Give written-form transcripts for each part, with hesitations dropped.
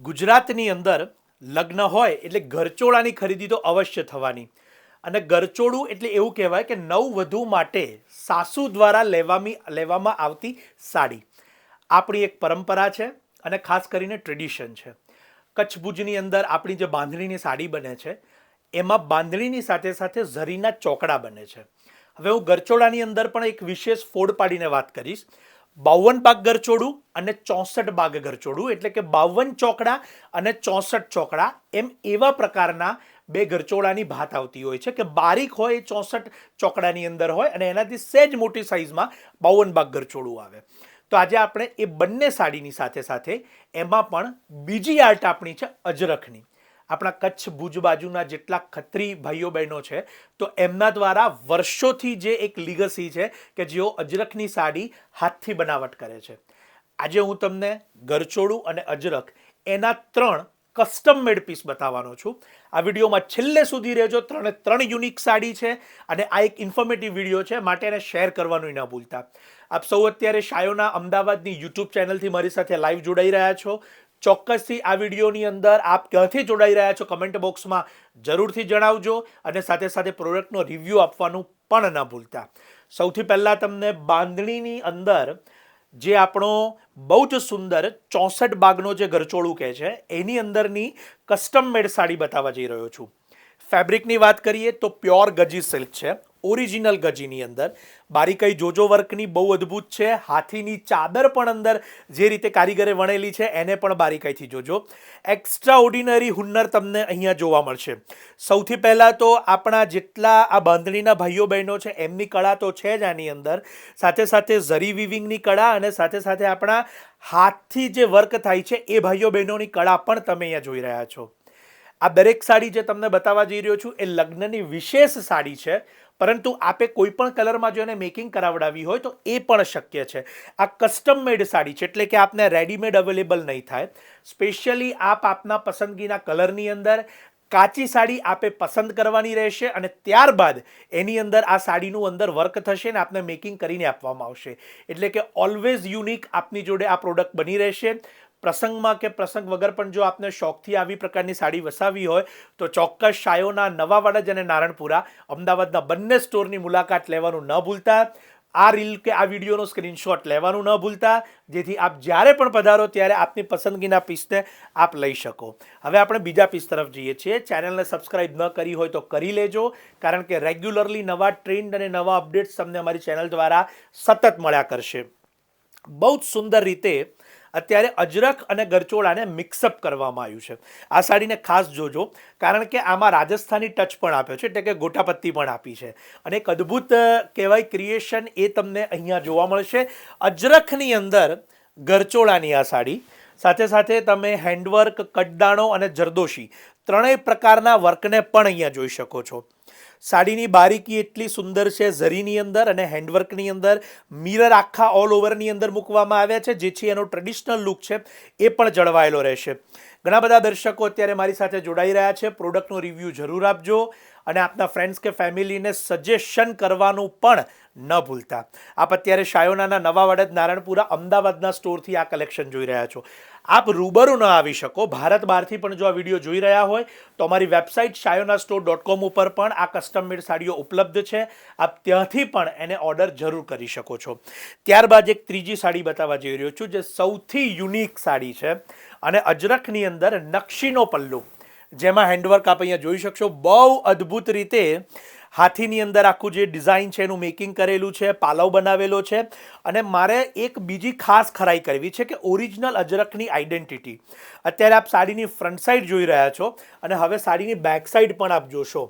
ગુજરાતની અંદર લગ્ન હોય એટલે ગરચોળાની ખરીદી તો અવશ્ય થવાની. અને ગરચોળું એટલે એવું કહેવાય કે નવવધુ માટે સાસુ દ્વારા લેવામાં આવતી સાડી. આપણી એક પરંપરા છે અને ખાસ કરીને ટ્રેડિશન છે. કચ્છ ભુજની અંદર આપણી જે બાંધણીની સાડી બને છે એમાં બાંધણીની સાથે સાથે ઝરીના ચોકડા બને છે. હવે હું ગરચોળાની અંદર પણ એક વિશેષ ફોડ પાડીને વાત કરીશ. 52 ભાગ ગરચોળું અને 64 ભાગ ગરચોળું, એટલે કે 52 ચોકડા અને 64 ચોકડા, એમ એવા પ્રકારના બે ગરચોળાની ભાત આવતી હોય છે કે બારીક હોય એ 64 ચોકડાની અંદર હોય અને એનાથી સહેજ મોટી સાઇઝમાં 52 ભાગ ગરચોળું આવે. તો આજે આપણે એ બંને સાડીની સાથે સાથે એમાં પણ બીજી આર્ટ આપણી છે અજરખની. આપણા કચ્છ ભુજ બાજુના જેટલા ખત્રી ભાઈઓ બહેનો છે તો એમના દ્વારા વર્ષોથી જે એક લીગસી છે કે જેઓ અજરખની સાડી હાથથી બનાવટ કરે છે. આજે હું તમને ગરચોળું અને અજરખ એના 3 કસ્ટમ મેડ પીસ બતાવવાનો છું. આ વિડીયોમાં છેલ્લે સુધી રહેજો. 3 યુનિક સાડી છે અને આ એક ઇન્ફોર્મેટિવ વિડીયો છે, માટે એને શેર કરવાનું ન ભૂલતા. આપ સૌ અત્યારે શાયોના અમદાવાદની યુટ્યુબ ચેનલથી મારી સાથે લાઈવ જોડાઈ રહ્યા છો. ચોક્કસથી આ વિડીયોની અંદર આપ ક્યાંથી જોડાઈ રહ્યા છો કમેન્ટ બોક્સમાં જરૂરથી જણાવજો અને સાથે સાથે પ્રોડક્ટનો રિવ્યૂ આપવાનું પણ ન ભૂલતા. સૌથી પહેલાં તમને બાંધણીની અંદર જે આપણો બહુ જ સુંદર 64 ભાગનો જે ગરચોળું કહે છે એની અંદરની કસ્ટમ મેડ સાડી બતાવવા જઈ રહ્યો છું. ફેબ્રિકની વાત કરીએ તો પ્યોર ગજી સિલ્ક છે, ઓરિજિનલ ગજીની અંદર બારીકાઈ જોજો વર્કની બહુ અદ્ભુત છે. હાથીની ચાદર પણ અંદર જે રીતે કારીગરે વણેલી છે એને પણ બારીકાઈથી જોજો. એક્સ્ટ્રા ઓર્ડિનરી હુન્નર તમને અહીંયા જોવા મળશે. સૌથી પહેલાં તો આપણા જેટલા આ બાંધણીના ભાઈઓ બહેનો છે એમની કળા તો છે જ આની અંદર, સાથે સાથે ઝરી વિવિંગની કળા અને સાથે સાથે આપણા હાથથી જે વર્ક થાય છે એ ભાઈઓ બહેનોની કળા પણ તમે અહીંયા જોઈ રહ્યા છો. આ દરેક સાડી જે તમને બતાવવા જઈ રહ્યો છું એ લગ્નની વિશેષ સાડી છે, પરંતુ આપે કોઈ પણ કલરમાં જો એને મેકિંગ કરાવડાવી હોય તો એ પણ શક્ય છે. આ કસ્ટમ મેડ સાડી છે એટલે કે આપને રેડીમેડ અવેલેબલ નહીં થાય. સ્પેશિયલી આપના પસંદગીના કલરની અંદર કાચી સાડી આપે પસંદ કરવાની રહેશે અને ત્યારબાદ એની અંદર આ સાડીનું અંદર વર્ક થશે ને આપને મેકિંગ કરીને આપવામાં આવશે. એટલે કે ઓલવેઝ યુનિક આપની જોડે આ પ્રોડક્ટ બની રહેશે. પ્રસંગમાં કે પ્રસંગ વગર પણ જો આપને શોખથી આવી પ્રકારની સાડી વસાવી હોય તો ચોક્કસ શાયોના નવા વાડજ અને નારણપુરા અમદાવાદના બંને સ્ટોરની મુલાકાત લેવાનું ન ભૂલતા. આ રીલ કે આ વિડીયોનો સ્ક્રીનશોટ લેવાનું ન ભૂલતા, જેથી આપ જ્યારે પણ પધારો ત્યારે આપની પસંદગીના પીસને આપ લઈ શકો. હવે આપણે બીજા પીસ તરફ જઈએ છીએ. ચેનલને સબસ્ક્રાઇબ ન કરી હોય તો કરી લેજો, કારણ કે રેગ્યુલરલી નવા ટ્રેન્ડ અને નવા અપડેટ્સ તમને અમારી ચેનલ દ્વારા સતત મળ્યા કરશે. બહુ જ સુંદર રીતે અત્યારે અજરખ અને ગરચોળાને મિક્સઅપ કરવામાં આવ્યું છે. આ સાડીને ખાસ જોજો, કારણ કે આમાં રાજસ્થાની ટચ પણ આપ્યો છે, એટલે કે ગોટાપત્તી પણ આપી છે અને એક અદ્ભુત કહેવાય ક્રિએશન એ તમને અહીંયા જોવા મળશે. અજરખની અંદર ગરચોળાની આ સાડી સાથે સાથે તમે હેન્ડવર્ક, કટદાણો અને જરદોશી ત્રણેય પ્રકારના વર્કને પણ અહીંયા જોઈ શકો છો. સાડીની બારીકી એટલી સુંદર છે ઝરીની અંદર અને હેન્ડવર્કની અંદર. મિરર આખા ઓલ ઓવરની અંદર મૂકવામાં આવ્યા છે, જેથી એનો ટ્રેડિશનલ લુક છે એ પણ જળવાયેલો રહેશે. ઘણા બધા દર્શકો અત્યારે મારી સાથે જોડાઈ રહ્યા છે. પ્રોડક્ટનો રિવ્યૂ જરૂર આપજો અને આપના ફ્રેન્ડ્સ કે ફેમિલીને સજેશન કરવાનું પણ ન ભૂલતા. આપ અત્યારે શાયોનાના નવા વાડજ નારણપુરા અમદાવાદના સ્ટોરથી આ કલેક્શન જોઈ રહ્યા છો. આપ રૂબરૂ ન આવી શકો, ભારત બહારથી પણ જો આ વિડીયો જોઈ રહ્યા હોય તો અમારી વેબસાઇટ shayonastore.com ઉપર પણ આ કસ્ટમ મેડ સાડીઓ ઉપલબ્ધ છે. આપ ત્યાંથી પણ એને ઓર્ડર જરૂર કરી શકો છો. ત્યારબાદ એક ત્રીજી સાડી બતાવવા જઈ રહ્યો છું, જે સૌથી યુનિક સાડી છે અને અજરખની અંદર નકશીનો પલ્લુ, જેમાં હેન્ડવર્ક આપ અહીંયા જોઈ શકશો. બહુ અદ્ભુત રીતે હાથીની અંદર આખું જે ડિઝાઇન છે એનું મેકિંગ કરેલું છે, પાલવ બનાવેલો છે. અને મારે એક બીજી ખાસ ખરાઈ કરવી છે કે ઓરિજિનલ અજરખની આઈડેન્ટિટી. અત્યારે આપ સાડીની ફ્રન્ટ સાઈડ જોઈ રહ્યા છો અને હવે સાડીની બેક સાઈડ પણ આપ જોશો.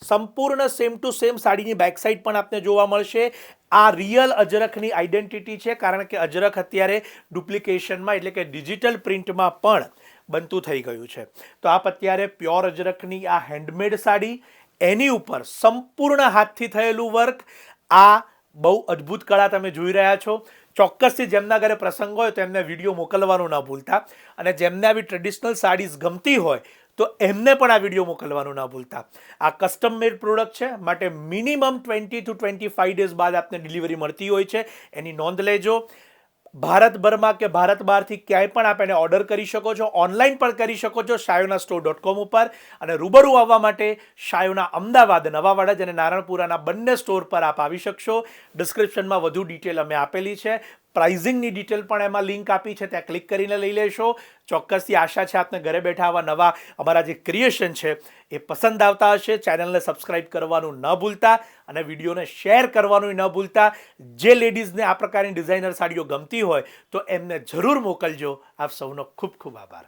સંપૂર્ણ સેમ ટુ સેમ સાડીની બેક સાઈડ પણ આપને જોવા મળશે. આ રિયલ અજરખની આઈડેન્ટિટી છે, કારણ કે અજરખ અત્યારે ડુપ્લિકેશનમાં એટલે કે ડિજિટલ પ્રિન્ટમાં પણ બનતું થઈ ગયું છે. તો આપ અત્યારે પ્યોર અજરખની આ હેન્ડમેડ સાડી, એની ઉપર સંપૂર્ણ હાથથી થયેલું વર્ક, આ બહુ અદ્ભુત કળા તમે જોઈ રહ્યા છો. ચોક્કસથી જેમના ઘરે પ્રસંગ હોય તો એમને વિડીયો મોકલવાનું ન ભૂલતા, અને જેમને આવી ટ્રેડિશનલ સાડીઝ ગમતી હોય તો એમને પણ આ વિડીયો મોકલવાનું ન ભૂલતા. આ કસ્ટમ મેડ પ્રોડક્ટ છે, માટે મિનિમમ 20 to 25 ડેઝ બાદ આપને ડિલિવરી મળતી હોય છે, એની નોંધ લેજો. ભારતભરમાં કે ભારત બહારથી ક્યાંય પણ આપ એને ઓર્ડર કરી શકો છો, ઓનલાઈન પણ કરી શકો છો shayonastore.com ઉપર. અને રૂબરૂ આવવા માટે શાયોના અમદાવાદ, નવાવાડા અને નારણપુરાના બંને સ્ટોર પર આપ આવી શકશો. ડિસ્ક્રિપ્શનમાં વધુ ડિટેલ અમે આપેલી છે. પ્રાઇઝિંગની ડિટેલ પણ એમાં લિંક આપી છે, ત્યાં ક્લિક કરીને લઈ લેશો. ચોક્કસથી આશા છે આપને ઘરે બેઠા આવા નવા અમારા જે ક્રિએશન છે એ પસંદ આવતા હશે. ચેનલને સબસ્ક્રાઇબ કરવાનું ન ભૂલતા અને વિડીયોને શેર કરવાનું ન ભૂલતા. જે લેડીઝને આ પ્રકારની ડિઝાઇનર સાડીઓ ગમતી હોય તો એમને જરૂર મોકલજો. આપ સૌનો ખૂબ ખૂબ આભાર.